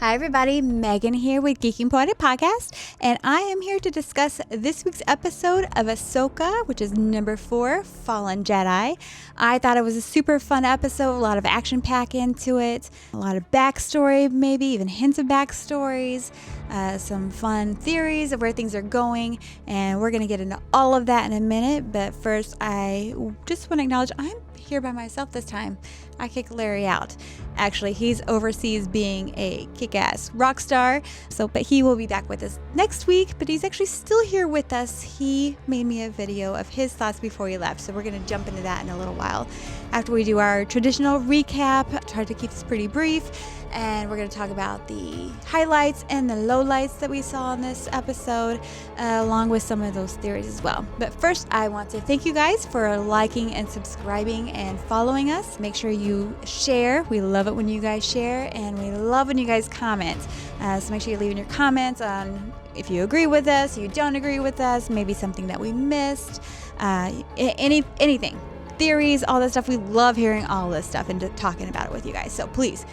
Hi everybody, Megan here with Geeking Poetic Podcast, and I am here to discuss this week's episode of Ahsoka, which is number 4, Fallen Jedi. I thought it was a super fun episode, a lot of action pack into it, a lot of backstory, maybe even hints of backstories, some fun theories of where things are going, and we're going to get into all of that in a minute, but first I just want to acknowledge I'm here by myself this time. I kicked Larry out. Actually, he's overseas being a kick-ass rock star. But he will be back with us next week, but he's actually still here with us. He made me a video of his thoughts before he left, so we're going to jump into that in a little while. After we do our traditional recap, try to keep this pretty brief, and we're going to talk about the highlights and the lowlights that we saw in this episode, along with some of those theories as well. But first, I want to thank you guys for liking and subscribing and following us. Make sure you share. We love it when you guys share, and we love when you guys comment. So make sure you're leaving your comments on if you agree with us, you don't agree with us, maybe something that we missed, anything. Theories, all that stuff. We love hearing all this stuff and talking about it with you guys. So please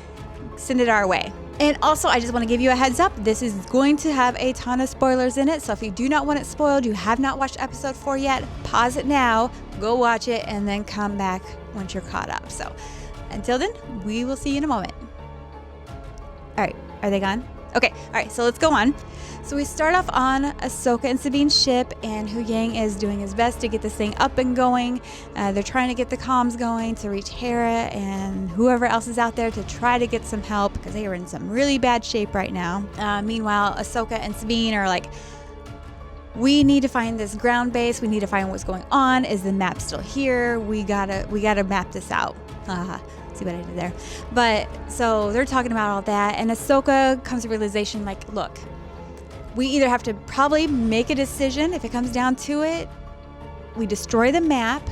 send it our way. And also, I just want to give you a heads up. This is going to have a ton of spoilers in it. So if you do not want it spoiled, you have not watched episode 4 yet, pause it now, go watch it, and then come back once you're caught up. So until then, we will see you in a moment. All right. Are they gone? Okay. All right. So let's go on. So we start off on Ahsoka and Sabine's ship, and Hu Yang is doing his best to get this thing up and going. They're trying to get the comms going to reach Hera and whoever else is out there to try to get some help because they are in some really bad shape right now. Meanwhile, Ahsoka and Sabine are like, we need to find this ground base. We need to find what's going on. Is the map still here? We gotta map this out. See what I did there? But so they're talking about all that, and Ahsoka comes to the realization, like, look, we either have to probably make a decision if it comes down to it. We destroy the map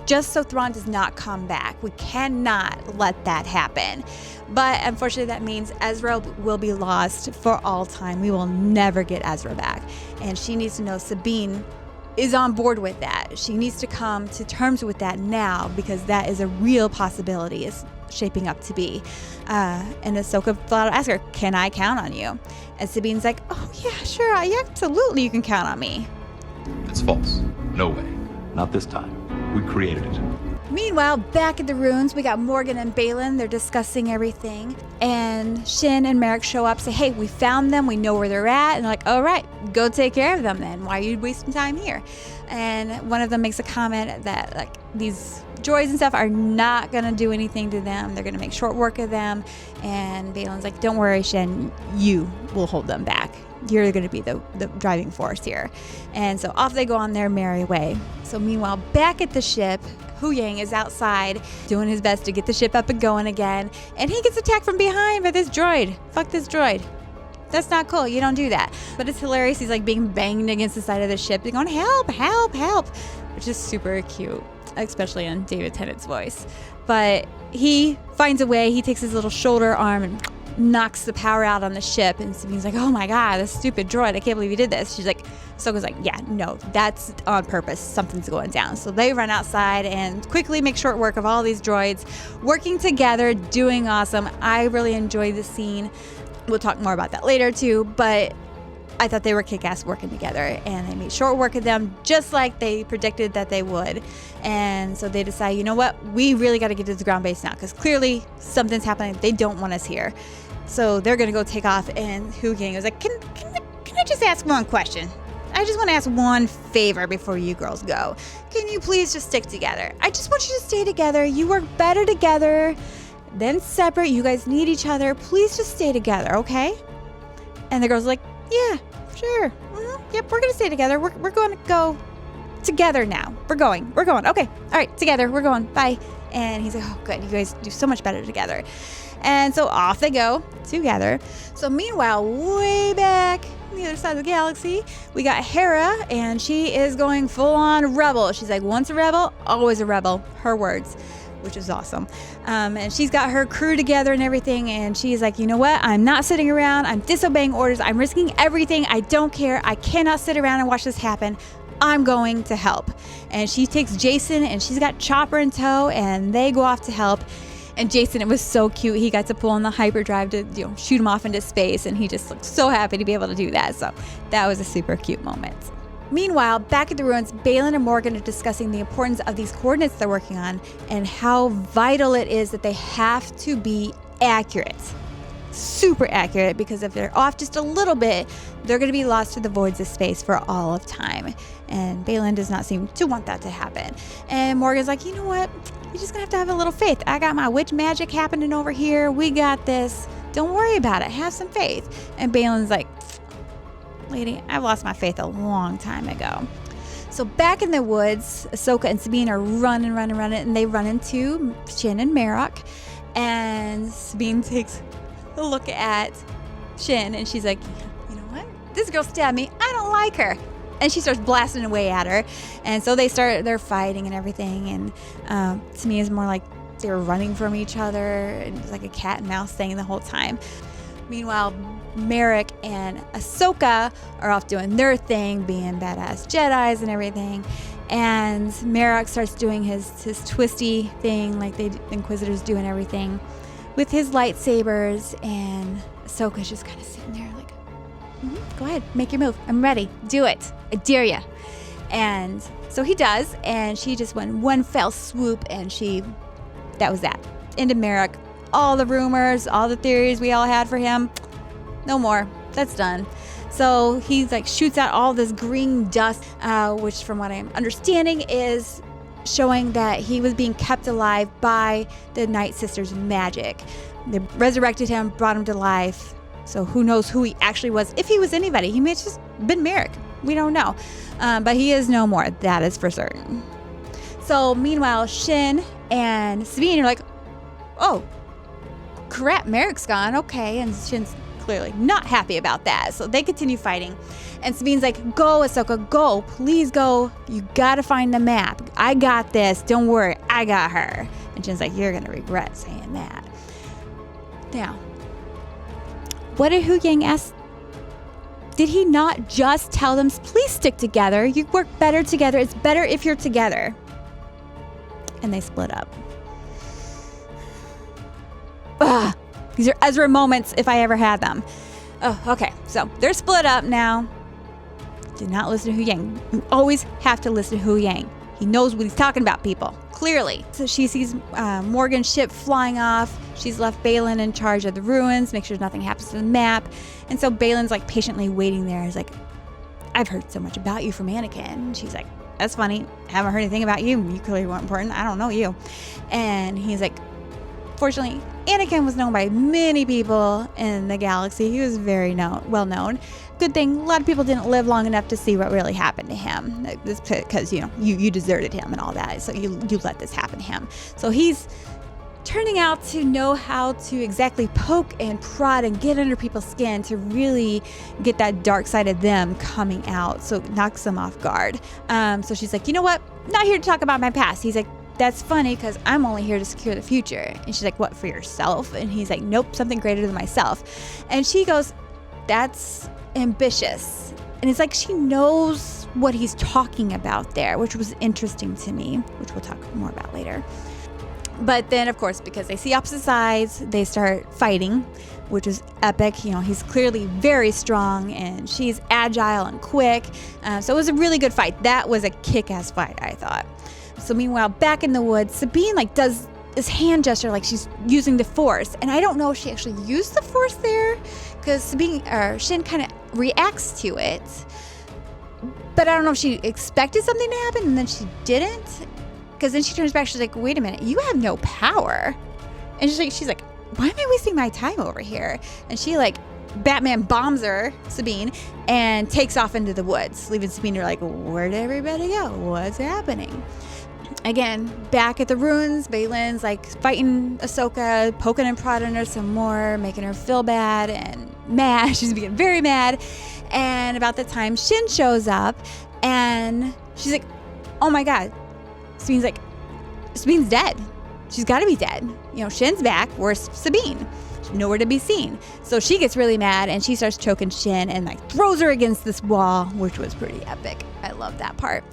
just so Thrawn does not come back. We cannot let that happen. But unfortunately, that means Ezra will be lost for all time. We will never get Ezra back. And she needs to know Sabine is on board with that. She needs to come to terms with that now because that is a real possibility. It's shaping up to be. And Ahsoka flat out asked her, can I count on you? And Sabine's like, oh yeah, sure, absolutely you can count on me. It's false. No way. Not this time. We created it. Meanwhile, back at the ruins, we got Morgan and Balin. They're discussing everything. And Shin and Merrick show up, say, hey, we found them. We know where they're at. And they're like, all right, go take care of them then. Why are you wasting time here? And one of them makes a comment that, like, these droids and stuff are not going to do anything to them. They're going to make short work of them. And Balin's like, don't worry, Shin. You will hold them back. You're going to be the driving force here. And so off they go on their merry way. So meanwhile, back at the ship, Hu Yang is outside doing his best to get the ship up and going again. And he gets attacked from behind by this droid. Fuck this droid. That's not cool. You don't do that. But it's hilarious. He's like being banged against the side of the ship. He's going, help, help, help. Which is super cute, especially in David Tennant's voice. But he finds a way. He takes his little shoulder arm and knocks the power out on the ship. And Sabine's like, oh my God, this stupid droid. I can't believe you did this. She's like, Ahsoka's like, yeah, no, that's on purpose. Something's going down. So they run outside and quickly make short work of all these droids working together, doing awesome. I really enjoyed the scene. We'll talk more about that later too, but I thought they were kick-ass working together, and they made short work of them just like they predicted that they would. And so they decide, you know what, we really got to get to the ground base now because clearly something's happening. They don't want us here. So they're going to go take off, and Hu Yang was like, can I just ask one question? I just want to ask one favor before you girls go. Can you please just stick together? I just want you to stay together. You work better together than separate. You guys need each other. Please just stay together, okay? And the girls are like, yeah, sure. Mm-hmm. Yep, we're going to stay together. We're going to go together now. We're going. Okay. All right, together. We're going. Bye. And he's like, oh, good. You guys do so much better together. And so off they go together. So meanwhile, way back on the other side of the galaxy, we got Hera, and she is going full on rebel. She's like, once a rebel, always a rebel. Her words, which is awesome. And she's got her crew together and everything. And she's like, you know what? I'm not sitting around. I'm disobeying orders. I'm risking everything. I don't care. I cannot sit around and watch this happen. I'm going to help. And she takes Jason, and she's got Chopper in tow, and they go off to help. And Jason, it was so cute. He got to pull on the hyperdrive to shoot him off into space, and he just looked so happy to be able to do that. So that was a super cute moment. Meanwhile, back at the ruins, Baylan and Morgan are discussing the importance of these coordinates they're working on and how vital it is that they have to be accurate. Super accurate, because if they're off just a little bit, they're going to be lost to the voids of space for all of time. And Baylan does not seem to want that to happen. And Morgan's like, you know what? You're just going to have a little faith. I got my witch magic happening over here. We got this. Don't worry about it. Have some faith. And Baylan's like, lady, I've lost my faith a long time ago. So back in the woods, Ahsoka and Sabine are running, and they run into Shin and Marok. And Sabine takes a look at Shin, and she's like, you know what? This girl stabbed me. I don't like her. And she starts blasting away at her. And so they're fighting and everything. And to me, it's more like they were running from each other. And it's like a cat and mouse thing the whole time. Meanwhile, Marok and Ahsoka are off doing their thing, being badass Jedis and everything. And Marok starts doing his twisty thing like the Inquisitors do and everything with his lightsabers. And Ahsoka's just kind of sitting there like, go ahead, make your move. I'm ready. Do it. I dare ya. And so he does, and she just went one fell swoop, and that was that. Into Marok. All the rumors, all the theories we all had for him, no more. That's done. So he shoots out all this green dust, which from what I'm understanding is showing that he was being kept alive by the Night Sisters' magic. They resurrected him, brought him to life. So who knows who he actually was, if he was anybody. He may have just been Marok. We don't know. But he is no more. That is for certain. So meanwhile, Shin and Sabine are like, oh, crap, Marok's gone. Okay. And Shin's clearly not happy about that. So they continue fighting. And Sabine's like, go, Ahsoka, go. Please go. You got to find the map. I got this. Don't worry. I got her. And Shin's like, you're going to regret saying that. Now, what did Hu Yang ask? Did he not just tell them, please stick together? You work better together. It's better if you're together. And they split up. Ugh. These are Ezra moments if I ever had them. Oh, okay. So they're split up now. Do not listen to Hu Yang. You always have to listen to Hu Yang. He knows what he's talking about, people. Clearly. So she sees Morgan's ship flying off. She's left Baylan in charge of the ruins, make sure nothing happens to the map. And so Baylan's patiently waiting there. He's like, I've heard so much about you from Anakin. And she's like, that's funny. I haven't heard anything about you. You clearly weren't important. I don't know you. And he's like, fortunately, Anakin was known by many people in the galaxy. He was very well known. Good thing a lot of people didn't live long enough to see what really happened to him. It's because, you deserted him and all that. So you let this happen to him. So he's turning out to know how to exactly poke and prod and get under people's skin to really get that dark side of them coming out. So it knocks them off guard. So she's like, you know what? Not here to talk about my past. He's like, that's funny because I'm only here to secure the future. And she's like, what, for yourself? And he's like, nope, something greater than myself. And she goes, that's ambitious. And it's like she knows what he's talking about there, which was interesting to me, which we'll talk more about later. But then, of course, because they see opposite sides, they start fighting, which is epic. He's clearly very strong, and she's agile and quick. So it was a really good fight. That was a kick-ass fight, I thought. So meanwhile, back in the woods, Sabine does this hand gesture like she's using the Force. And I don't know if she actually used the Force there, because Shin kind of reacts to it. But I don't know if she expected something to happen and then she didn't. Because then she turns back, she's like, wait a minute, you have no power. And she's like, why am I wasting my time over here? And she Batman bombs her, Sabine, and takes off into the woods, leaving Sabine where'd everybody go? What's happening? Again, back at the ruins, Baylan's fighting Ahsoka, poking and prodding her some more, making her feel bad and mad. She's being very mad. And about the time Shin shows up, and she's like, oh my God. Sabine's dead. She's got to be dead. Shin's back. Where's Sabine? She's nowhere to be seen. So she gets really mad, and she starts choking Shin and throws her against this wall, which was pretty epic. I love that part.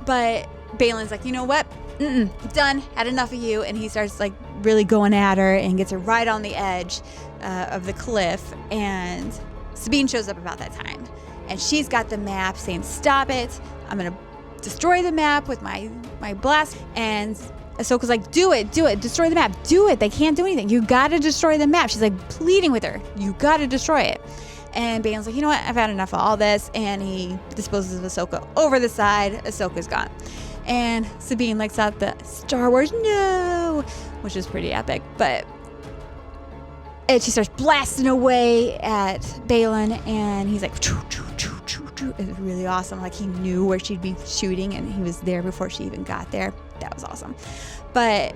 But Baylan's like, you know what? done, had enough of you. And he starts like really going at her and gets her right on the edge of the cliff. And Sabine shows up about that time. And she's got the map saying, stop it. I'm going to destroy the map with my blast. And Ahsoka's like, do it, destroy the map, do it. They can't do anything. You got to destroy the map. She's like pleading with her. You got to destroy it. And Balin's like, you know what? I've had enough of all this. And he disposes of Ahsoka over the side. Ahsoka's gone. And Sabine lets out the Star Wars no, which is pretty epic. And she starts blasting away at Balin. And he's like, choo, choo, choo, choo, choo. It was really awesome. Like he knew where she'd be shooting. And he was there before she even got there. That was awesome. But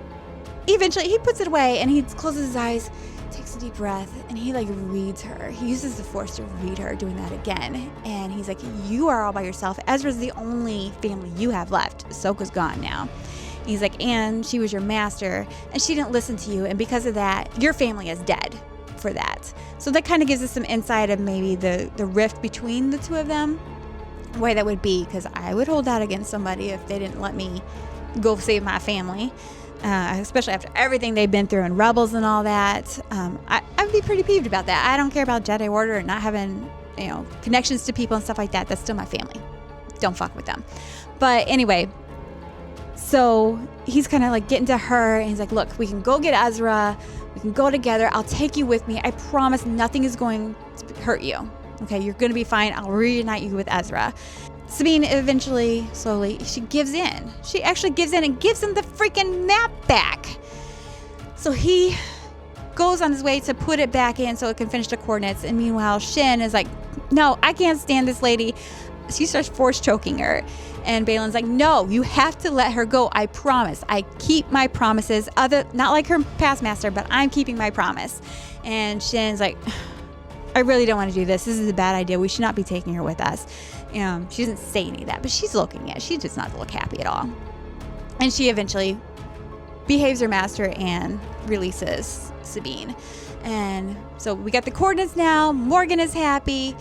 eventually he puts it away. And he closes his eyes, takes a deep breath, and he like reads her. He uses the Force to read her, doing that again. And he's like, you are all by yourself. Ezra's the only family you have left. Ahsoka's gone now. He's like, and she was your master, and she didn't listen to you. And because of that, your family is dead for that. So that kind of gives us some insight of maybe the rift between the two of them, why that would be, because I would hold out against somebody if they didn't let me go save my family. Especially after everything they've been through and Rebels and all that. I would be pretty peeved about that. I don't care about Jedi Order and not having, connections to people and stuff like that. That's still my family. Don't fuck with them. But anyway, so he's kind of like getting to her and he's like, look, we can go get Ezra. We can go together. I'll take you with me. I promise nothing is going to hurt you. Okay, you're going to be fine. I'll reunite you with Ezra. Sabine eventually, slowly, she gives in. She actually gives in and gives him the freaking map back. So he goes on his way to put it back in so it can finish the coordinates. And meanwhile, Shin is like, no, I can't stand this lady. She starts force choking her. And Balin's like, no, you have to let her go. I promise. I keep my promises. Not like her past master, but I'm keeping my promise. And Shin's like, I really don't want to do this. This is a bad idea. We should not be taking her with us. She doesn't say any of that, but she's looking at it. She does not look happy at all. And she eventually behaves her master and releases Sabine. And so we got the coordinates now. Morgan is happy.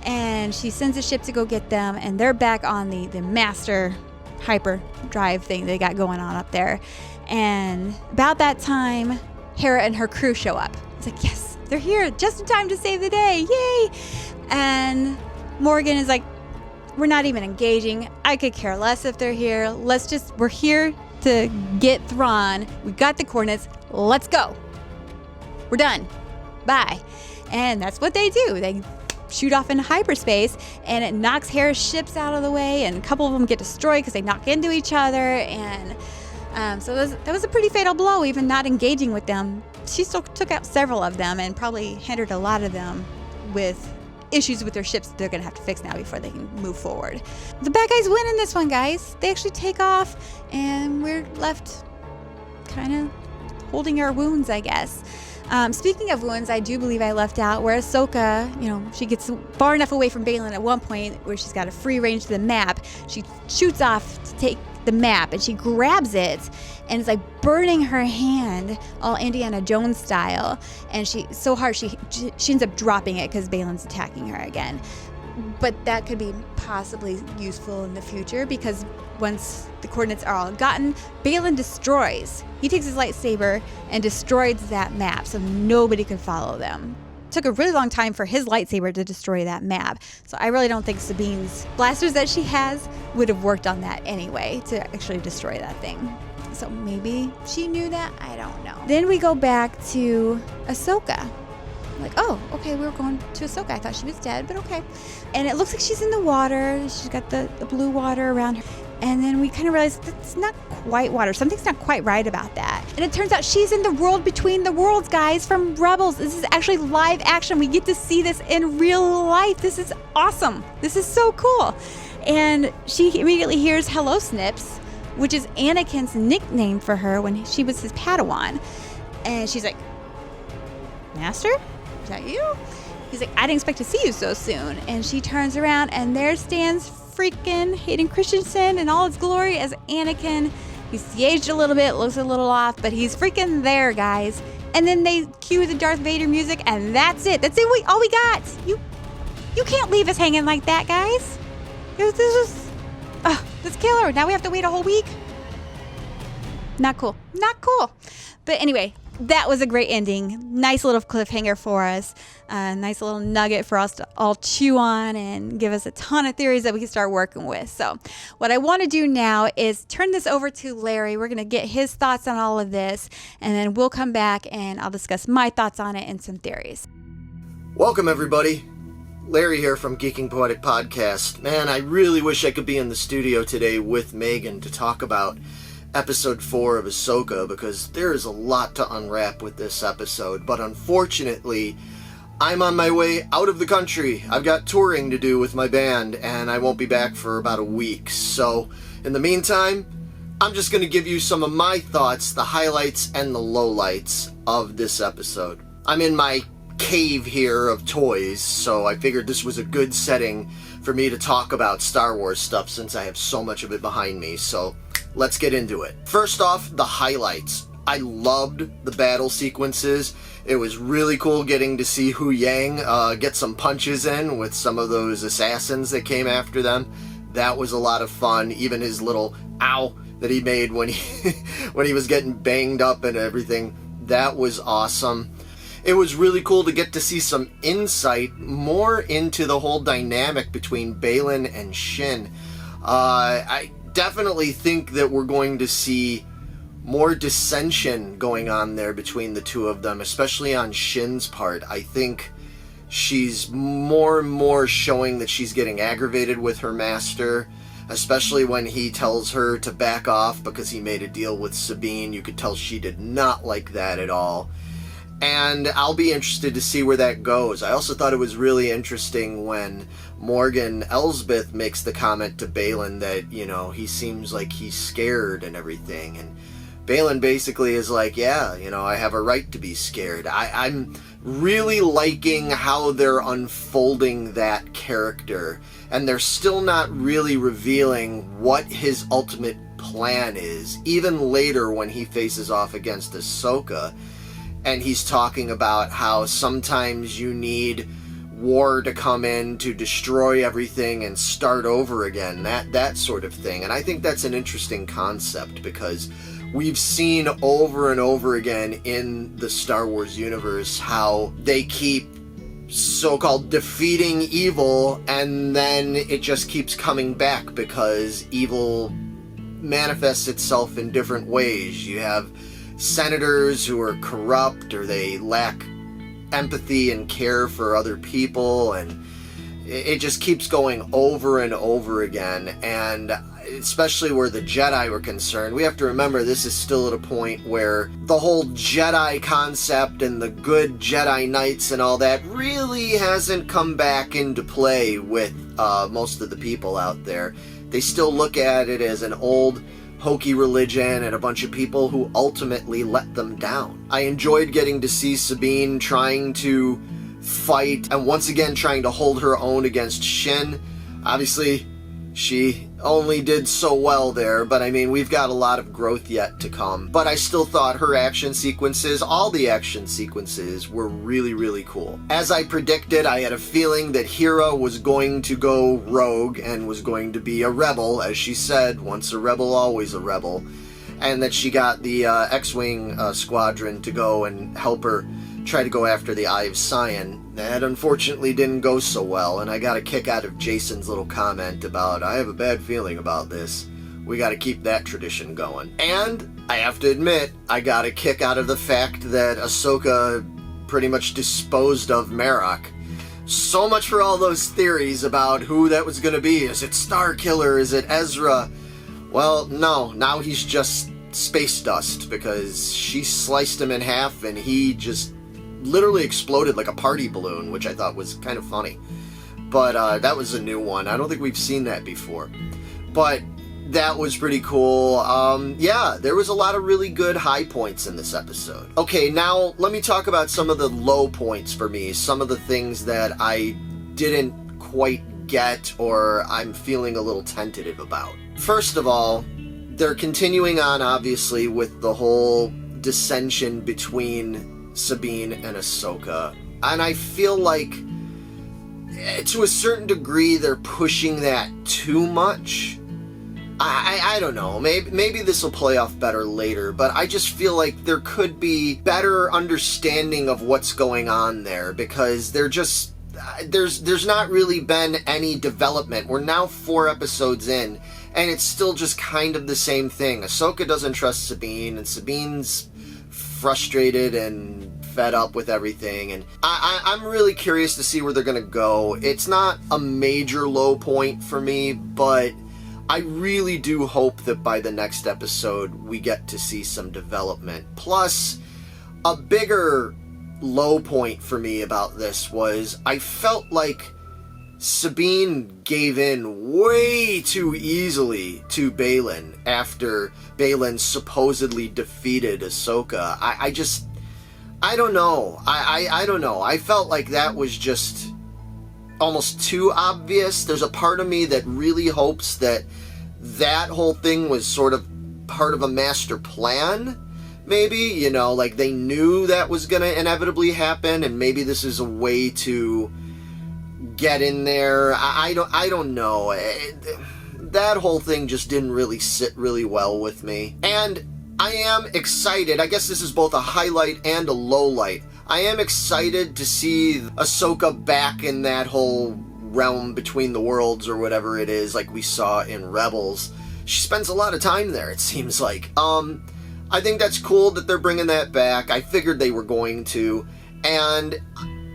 And she sends a ship to go get them. And they're back on the master hyperdrive thing they got going on up there. And about that time, Hera and her crew show up. It's like, yes, they're here just in time to save the day. Yay! And Morgan is like, we're not even engaging. I could care less if they're here. We're here to get Thrawn. We got the coordinates. Let's go. We're done. Bye. And that's what they do. They shoot off into hyperspace and it knocks Hera's ships out of the way and a couple of them get destroyed because they knock into each other. And so that was a pretty fatal blow, even not engaging with them. She still took out several of them and probably hindered a lot of them with issues with their ships that they're going to have to fix now before they can move forward. The bad guys win in this one, guys. They actually take off and we're left kind of holding our wounds, I guess. Speaking of wounds, I do believe I left out where Ahsoka, she gets far enough away from Balin at one point where she's got a free range to the map. She shoots off to take the map and she grabs it and it's like burning her hand all Indiana Jones style. And she ends up dropping it because Balin's attacking her again. But that could be possibly useful in the future because once the coordinates are all gotten, Balin destroys. He takes his lightsaber and destroys that map so nobody could follow them. It took a really long time for his lightsaber to destroy that map. So I really don't think Sabine's blasters that she has would have worked on that anyway to actually destroy that thing. So maybe she knew that. I don't know. Then we go back to Ahsoka. Like, oh, okay, we were going to Ahsoka. I thought she was dead, but okay. And it looks like she's in the water. She's got the blue water around her. And then we kind of realize that's not quite water. Something's not quite right about that. And it turns out she's in the world between the worlds, guys, from Rebels. This is actually live action. We get to see this in real life. This is awesome. This is so cool. And she immediately hears Hello Snips, which is Anakin's nickname for her when she was his Padawan. And she's like, Master? Is that you? He's like, I didn't expect to see you so soon. And she turns around and there stands freaking Hayden Christensen in all his glory as Anakin. He's aged a little bit, looks a little off, but he's freaking there, guys. And then they cue the Darth Vader music and that's it. That's it. All we got. You can't leave us hanging like that, guys. Let's kill her. Now we have to wait a whole week. Not cool. Not cool. But anyway, that was a great ending. Nice little cliffhanger for us. Nice little nugget for us to all chew on and give us a ton of theories that we can start working with. So what I want to do now is turn this over to Larry. We're going to get his thoughts on all of this, and then we'll come back and I'll discuss my thoughts on it and some theories. Welcome, everybody. Larry here from Geeking Poetic Podcast. Man, I really wish I could be in the studio today with Megan to talk about Episode 4 of Ahsoka, because there is a lot to unwrap with this episode. But unfortunately, I'm on my way out of the country. I've got touring to do with my band, and I won't be back for about a week. So, in the meantime, I'm just going to give you some of my thoughts, the highlights and the lowlights of this episode. I'm in my cave here of toys, so I figured this was a good setting for me to talk about Star Wars stuff since I have so much of it behind me. So let's get into it. First off, the highlights. I loved the battle sequences. It was really cool getting to see Hu Yang get some punches in with some of those assassins that came after them. That was a lot of fun. Even his little ow that he made when he was getting banged up and everything. That was awesome. It was really cool to get to see some insight more into the whole dynamic between Baylan and Shin. I definitely think that we're going to see more dissension going on there between the two of them, especially on Shin's part. I think she's more and more showing that she's getting aggravated with her master, especially when he tells her to back off because he made a deal with Sabine. You could tell she did not like that at all. And I'll be interested to see where that goes. I also thought it was really interesting when Morgan Elsbeth makes the comment to Baylan that, he seems like he's scared and everything. And Baylan basically is like, yeah, I have a right to be scared. I'm really liking how they're unfolding that character. And they're still not really revealing what his ultimate plan is. Even later when he faces off against Ahsoka, and he's talking about how sometimes you need war to come in to destroy everything and start over again, that sort of thing. And I think that's an interesting concept because we've seen over and over again in the Star Wars universe how they keep so-called defeating evil, and then it just keeps coming back because evil manifests itself in different ways. You have senators who are corrupt, or they lack empathy and care for other people, and it just keeps going over and over again. And especially where the Jedi were concerned, we have to remember this is still at a point where the whole Jedi concept and the good Jedi Knights and all that really hasn't come back into play with most of the people out there. They still look at it as an old hokey religion and a bunch of people who ultimately let them down. I enjoyed getting to see Sabine trying to fight and once again trying to hold her own against Shin. Obviously, she only did so well there, but I mean, we've got a lot of growth yet to come. But I still thought her action sequences, all the action sequences, were really, really cool. As I predicted, I had a feeling that Hera was going to go rogue and was going to be a rebel, as she said, once a rebel, always a rebel. And that she got the X-Wing squadron to go and help her try to go after the Eye of Sion. That unfortunately didn't go so well, and I got a kick out of Jason's little comment about, I have a bad feeling about this. We got to keep that tradition going. And I have to admit, I got a kick out of the fact that Ahsoka pretty much disposed of Marok. So much for all those theories about who that was going to be. Is it Starkiller? Is it Ezra? Well, no. Now he's just space dust, because she sliced him in half and he just literally exploded like a party balloon, which I thought was kind of funny. But that was a new one. I don't think we've seen that before. But that was pretty cool. Yeah, there was a lot of really good high points in this episode. Okay, now let me talk about some of the low points for me. Some of the things that I didn't quite get or I'm feeling a little tentative about. First of all, they're continuing on, obviously, with the whole dissension between Sabine and Ahsoka. And I feel like, to a certain degree, they're pushing that too much. I don't know. Maybe this will play off better later, but I just feel like there could be better understanding of what's going on there, because there's not really been any development. We're now 4 episodes in, and it's still just kind of the same thing. Ahsoka doesn't trust Sabine, and Sabine's frustrated and fed up with everything, and I'm really curious to see where they're gonna go. It's not a major low point for me, but I really do hope that by the next episode we get to see some development. Plus, a bigger low point for me about this was I felt like Sabine gave in way too easily to Baylan after Baylan supposedly defeated Ahsoka. I don't know. I don't know. I felt like that was just almost too obvious. There's a part of me that really hopes that whole thing was sort of part of a master plan. Maybe, like they knew that was going to inevitably happen, and maybe this is a way to get in there. I don't know. That whole thing just didn't really sit really well with me. And I am excited. I guess this is both a highlight and a low light. I am excited to see Ahsoka back in that whole realm between the worlds or whatever it is, like we saw in Rebels. She spends a lot of time there, it seems like. I think that's cool that they're bringing that back. I figured they were going to. And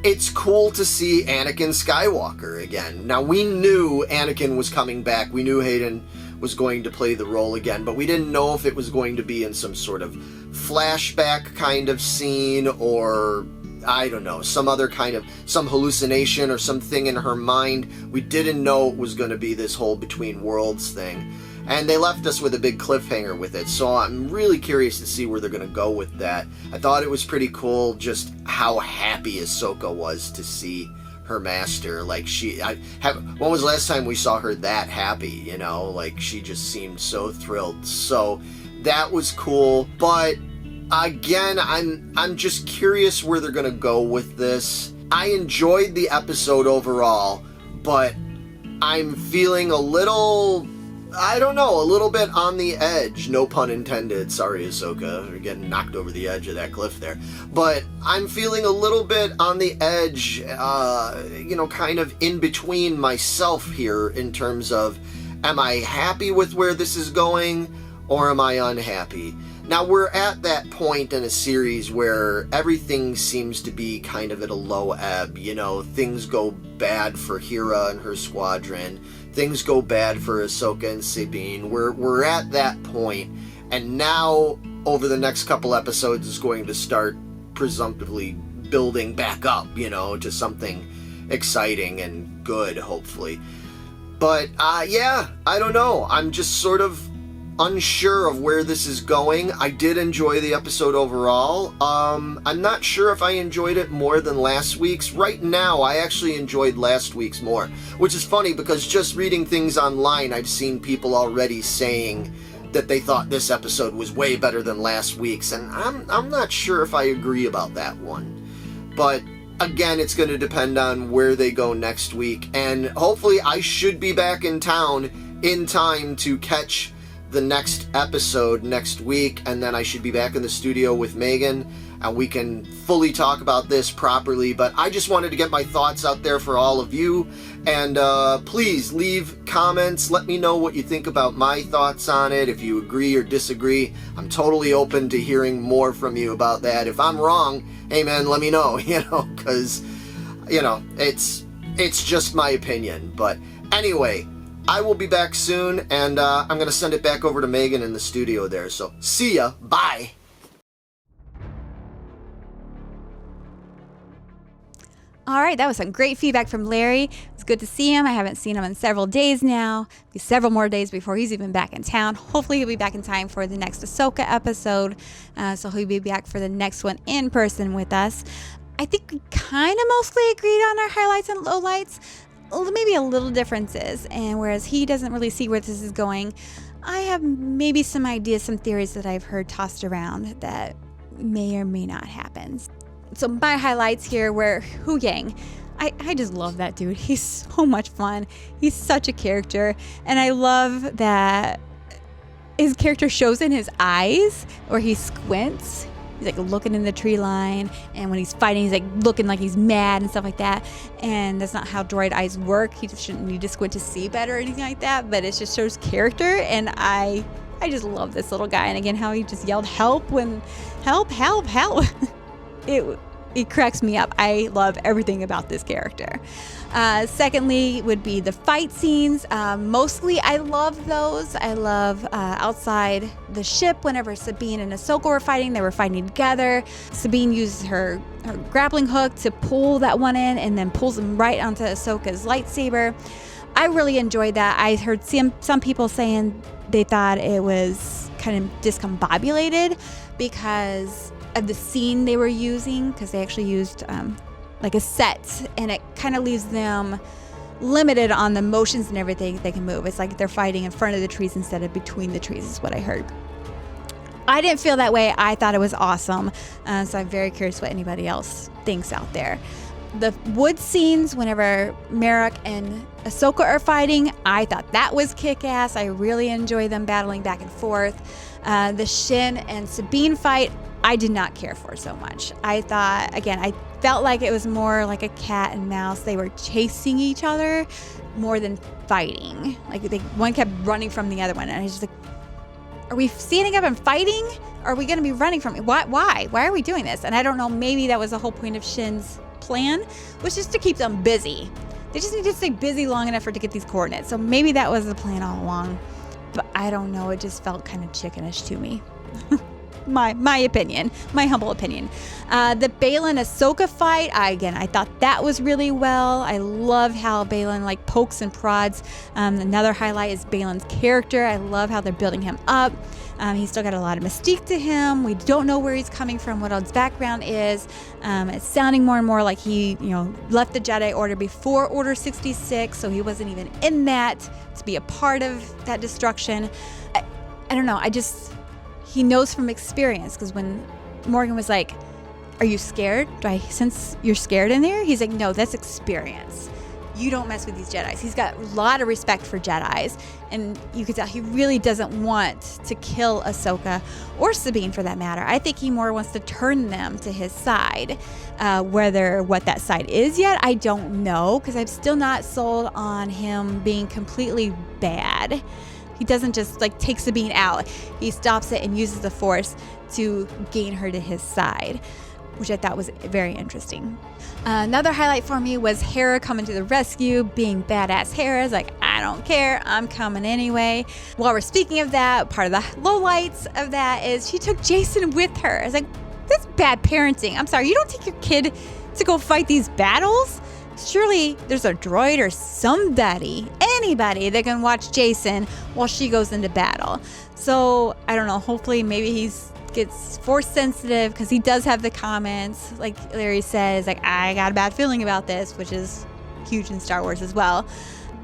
it's cool to see Anakin Skywalker again. Now, we knew Anakin was coming back. We knew Hayden was going to play the role again, but we didn't know if it was going to be in some sort of flashback kind of scene, or I don't know, some hallucination or something in her mind. We didn't know it was going to be this whole between worlds thing. And they left us with a big cliffhanger with it, so I'm really curious to see where they're going to go with that. I thought it was pretty cool just how happy Ahsoka was to see her master. Like, when was the last time we saw her that happy, Like, she just seemed so thrilled. So that was cool, but again, I'm just curious where they're going to go with this. I enjoyed the episode overall, but I'm feeling a little bit on the edge. No pun intended. Sorry, Ahsoka. You're getting knocked over the edge of that cliff there. But I'm feeling a little bit on the edge, kind of in between myself here in terms of, am I happy with where this is going, or am I unhappy? Now, we're at that point in a series where everything seems to be kind of at a low ebb. Things go bad for Hera and her squadron. Things go bad for Ahsoka and Sabine. We're at that point, and now over the next couple episodes is going to start presumptively building back up, to something exciting and good, hopefully. But I don't know. I'm just sort of unsure of where this is going. I did enjoy the episode overall. I'm not sure if I enjoyed it more than last week's. Right now, I actually enjoyed last week's more, which is funny because just reading things online, I've seen people already saying that they thought this episode was way better than last week's, and I'm not sure if I agree about that one. But again, it's going to depend on where they go next week, and hopefully I should be back in town in time to catch the next episode next week, and then I should be back in the studio with Megan, and we can fully talk about this properly. But I just wanted to get my thoughts out there for all of you, and please leave comments. Let me know what you think about my thoughts on it. If you agree or disagree, I'm totally open to hearing more from you about that. If I'm wrong, hey man, let me know, because it's just my opinion. But anyway, I will be back soon, and I'm going to send it back over to Megan in the studio there. So, see ya. Bye. All right, that was some great feedback from Larry. It's good to see him. I haven't seen him in several days now. Be several more days before he's even back in town. Hopefully he'll be back in time for the next Ahsoka episode. So he'll be back for the next one in person with us. I think we kind of mostly agreed on our highlights and lowlights. Maybe a little differences, and whereas he doesn't really see where this is going, I have maybe some ideas, some theories that I've heard tossed around that may or may not happen. So my highlights here were Hu Yang. I just love that dude. He's so much fun. He's such a character, and I love that his character shows in his eyes where he squints. He's like looking in the tree line, and when he's fighting, he's like looking like he's mad and stuff like that. And that's not how droid eyes work. He just shouldn't need to squint to see better or anything like that, but it just shows character. And I just love this little guy. And again, how he just yelled help when help. It cracks me up. I love everything about this character. Secondly would be the fight scenes. Mostly I love those. I love outside the ship whenever Sabine and Ahsoka were fighting. They were fighting together. Sabine uses her grappling hook to pull that one in and then pulls him right onto Ahsoka's lightsaber. I really enjoyed that. I heard some people saying they thought it was kind of discombobulated because of the scene they were using, because they actually used like a set, and it kind of leaves them limited on the motions and everything they can move. It's like they're fighting in front of the trees instead of between the trees is what I heard. I didn't feel that way. I thought it was awesome. So I'm very curious what anybody else thinks out there. The wood scenes whenever Merrick and Ahsoka are fighting, I thought that was kick-ass. I really enjoy them battling back and forth. The Shin and Sabine fight, I did not care for so much. I thought, again, I felt like it was more like a cat and mouse. They were chasing each other more than fighting. Like one kept running from the other one, and I was just like, are we standing up and fighting? Or are we going to be running from it? Why are we doing this? And I don't know, maybe that was the whole point of Shin's plan, was just to keep them busy. They just need to stay busy long enough to get these coordinates. So maybe that was the plan all along. But I don't know, it just felt kind of chickenish to me. My opinion, my humble opinion. The Baylan Ahsoka fight, I thought that was really well. I love how Baylan like pokes and prods. Another highlight is Baylan's character. I love how they're building him up. He's still got a lot of mystique to him. We don't know where he's coming from, what his background is. It's sounding more and more like he, left the Jedi Order before Order 66, so he wasn't even in that to be a part of that destruction. I don't know. He knows from experience, because when Morgan was like, are you scared? Do I sense you're scared in there? He's like, no, that's experience. You don't mess with these Jedis. He's got a lot of respect for Jedis, and you could tell he really doesn't want to kill Ahsoka or Sabine for that matter. I think he more wants to turn them to his side. Whether what that side is yet, I don't know, because I'm still not sold on him being completely bad. He doesn't just take Sabine out. He stops it and uses the Force to gain her to his side, which I thought was very interesting. Another highlight for me was Hera coming to the rescue, being badass Hera's like, I don't care, I'm coming anyway. While we're speaking of that, part of the lowlights of that is she took Jason with her. I was like, that's bad parenting. I'm sorry, you don't take your kid to go fight these battles? Surely there's a droid or anybody that can watch Jason while she goes into battle. So I don't know, hopefully maybe he gets Force sensitive, because he does have the comments, like Larry says, like, I got a bad feeling about this, which is huge in Star Wars as well.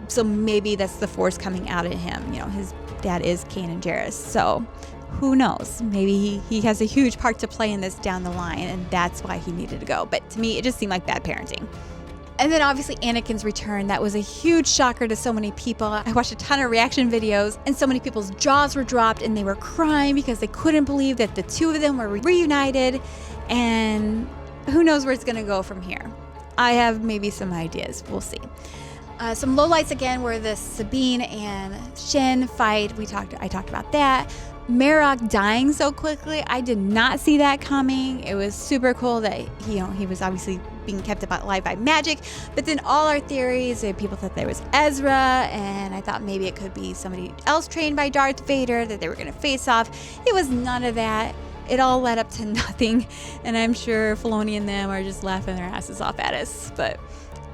So maybe that's the Force coming out of him. His dad is Kanan Jarrus, so who knows? Maybe he has a huge part to play in this down the line, and that's why he needed to go. But to me, it just seemed like bad parenting. And then obviously Anakin's return. That was a huge shocker to so many people. I watched a ton of reaction videos, and so many people's jaws were dropped and they were crying because they couldn't believe that the two of them were reunited. And who knows where it's going to go from here. I have maybe some ideas. We'll see. Some lowlights again were the Sabine and Shin fight. I talked about that. Marok dying so quickly, I did not see that coming. It was super cool that he was obviously being kept alive by magic, but then all our theories, people thought there was Ezra, and I thought maybe it could be somebody else trained by Darth Vader that they were going to face off. It was none of that. It all led up to nothing, and I'm sure Filoni and them are just laughing their asses off at us, but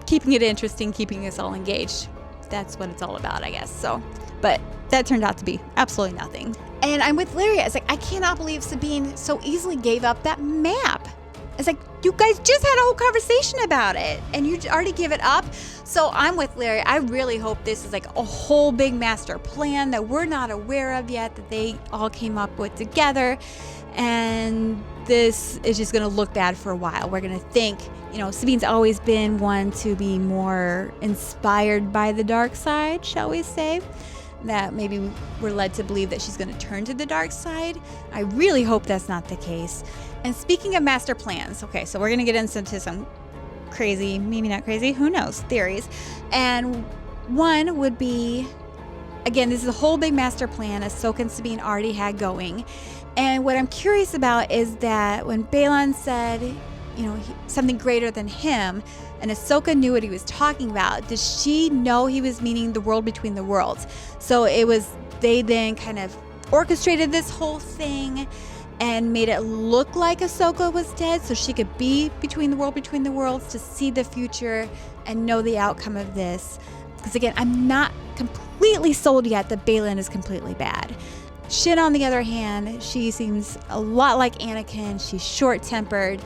keeping it interesting, keeping us all engaged. That's what it's all about, I guess. So, but that turned out to be absolutely nothing. And I'm with Larry. I was like, I cannot believe Sabine so easily gave up that map. It's like, you guys just had a whole conversation about it, and you already give it up. So I'm with Larry. I really hope this is like a whole big master plan that we're not aware of yet, that they all came up with together. And this is just going to look bad for a while. We're going to think, Sabine's always been one to be more inspired by the dark side, shall we say. that maybe we're led to believe that she's going to turn to the dark side. I really hope that's not the case. And speaking of master plans, okay, so we're going to get into some crazy, maybe not crazy, who knows, theories. And one would be, again, this is a whole big master plan Ahsoka and Sabine already had going. And what I'm curious about is that when Balon said, something greater than him, and Ahsoka knew what he was talking about, did she know he was meaning the world between the worlds? So they then kind of orchestrated this whole thing and made it look like Ahsoka was dead so she could be between the worlds to see the future and know the outcome of this. Because again, I'm not completely sold yet that Balin is completely bad. Shin, on the other hand, she seems a lot like Anakin. She's short-tempered,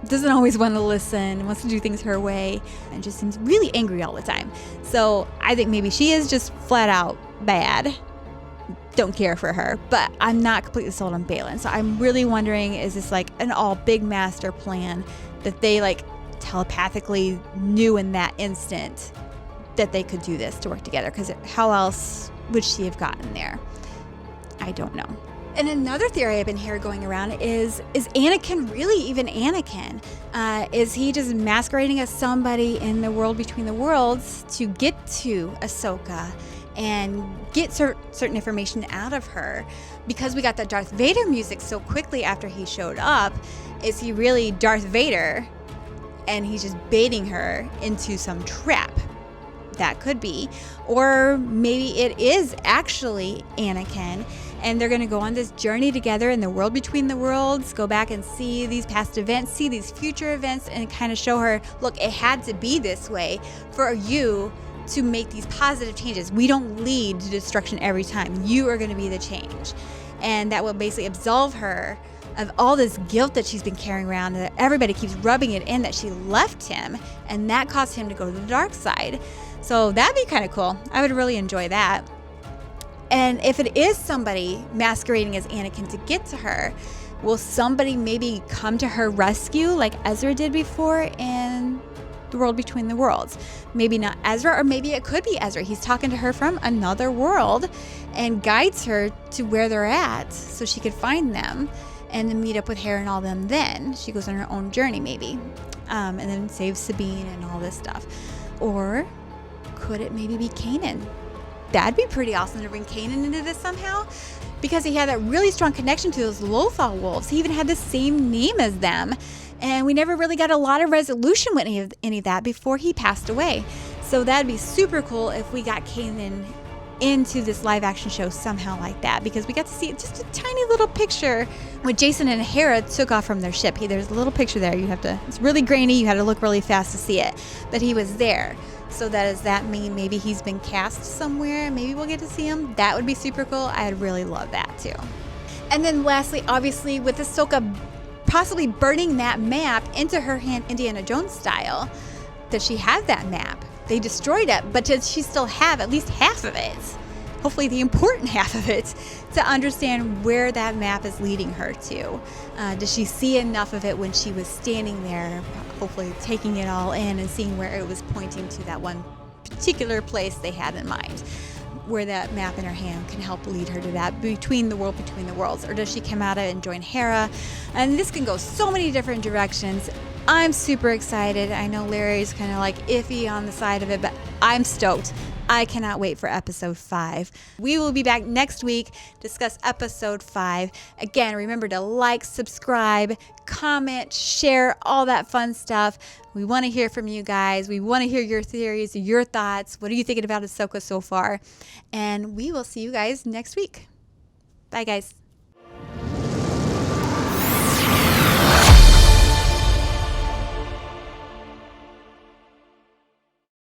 doesn't always want to listen, wants to do things her way, and just seems really angry all the time. So I think maybe she is just flat out bad. Don't care for her, but I'm not completely sold on Balin. So I'm really wondering, is this like an all big master plan that they like telepathically knew in that instant that they could do this to work together? Because how else would she have gotten there? I don't know. And another theory I've been hearing going around is Anakin really even Anakin? Is he just masquerading as somebody in the world between the worlds to get to Ahsoka and get certain information out of her? Because we got the Darth Vader music so quickly after he showed up, is he really Darth Vader and he's just baiting her into some trap? That could be. Or maybe it is actually Anakin, and they're going to go on this journey together in the world between the worlds, go back and see these past events, see these future events, and kind of show her, look, it had to be this way for you to make these positive changes. We don't lead to destruction every time. You are going to be the change. And that will basically absolve her of all this guilt that she's been carrying around, that everybody keeps rubbing it in that she left him, and that caused him to go to the dark side. So that'd be kind of cool. I would really enjoy that. And if it is somebody masquerading as Anakin to get to her, will somebody maybe come to her rescue like Ezra did before in the world between the worlds? Maybe not Ezra, or maybe it could be Ezra. He's talking to her from another world and guides her to where they're at so she could find them and then meet up with Hera and all them. Then she goes on her own journey maybe, and then saves Sabine and all this stuff. Or could it maybe be Kanan? That'd be pretty awesome to bring Kanan into this somehow, because he had that really strong connection to those Lothal wolves. He even had the same name as them, and we never really got a lot of resolution with any of that before he passed away. So that'd be super cool if we got Kanan into this live action show somehow like that, because we got to see just a tiny little picture when Jason and Hera took off from their ship. There's a little picture there. It's really grainy. You had to look really fast to see it, but he was there. So does that mean maybe he's been cast somewhere? Maybe we'll get to see him. That would be super cool. I'd really love that too. And then lastly, obviously, with Ahsoka possibly burning that map into her hand, Indiana Jones style, does she have that map? They destroyed it, but does she still have at least half of it? Hopefully the important half of it, to understand where that map is leading her to. Does she see enough of it when she was standing there, hopefully taking it all in and seeing where it was pointing to that one particular place they had in mind, where that map in her hand can help lead her to that between the worlds? Or does she come out of it and join Hera? And this can go so many different directions. I'm super excited. I know Larry's kind of like iffy on the side of it, but I'm stoked. I cannot wait for episode 5. We will be back next week to discuss episode 5. Again, remember to like, subscribe, comment, share, all that fun stuff. We want to hear from you guys. We want to hear your theories, your thoughts. What are you thinking about Ahsoka so far? And we will see you guys next week. Bye, guys.